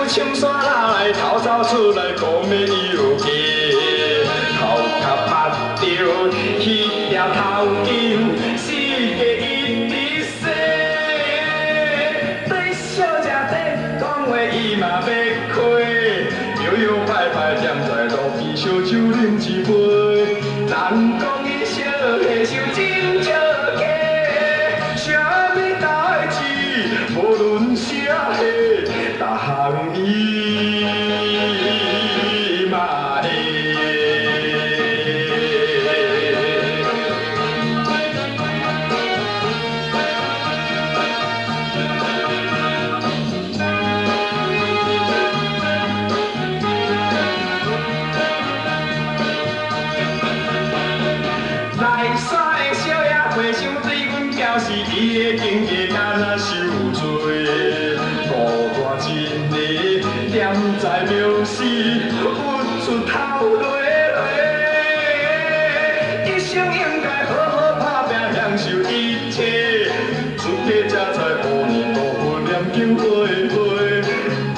想青山哪来偷走出来，讲要游街，头壳捌着迄条头巾，世界一直洗。对小姐底讲话伊嘛要开，摇摇摆摆踮在路边烧酒啉一杯，人讲伊小下手真笑假，啥物代志无论啥岁，逐项伊嘛会。来耍的小野和尚对阮表示，伊的境界敢若受罪，孤单一个踮在庙寺，屈出头落落。一生应该好好打拼，享受一切，出家才知乌年多福念经花花，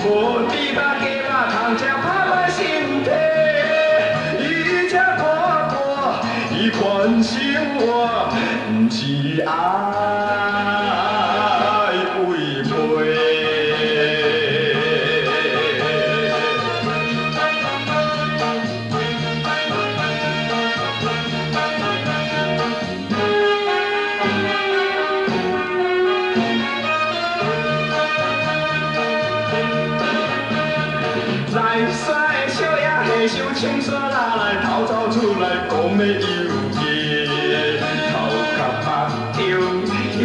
无猪肉鸡肉通吃拍歹身体，伊才看破伊款生活，毋是爱违背。来耍的小野和尚青山哪来偷走出来，讲要游街，头壳捌着迄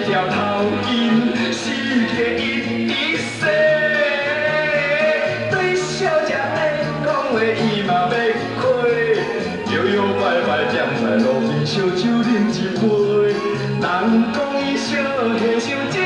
条头巾，世界一直洗。对小姐底讲话伊嘛要开，摇摇摆摆踮在路边烧酒啉一杯，人讲伊小下手。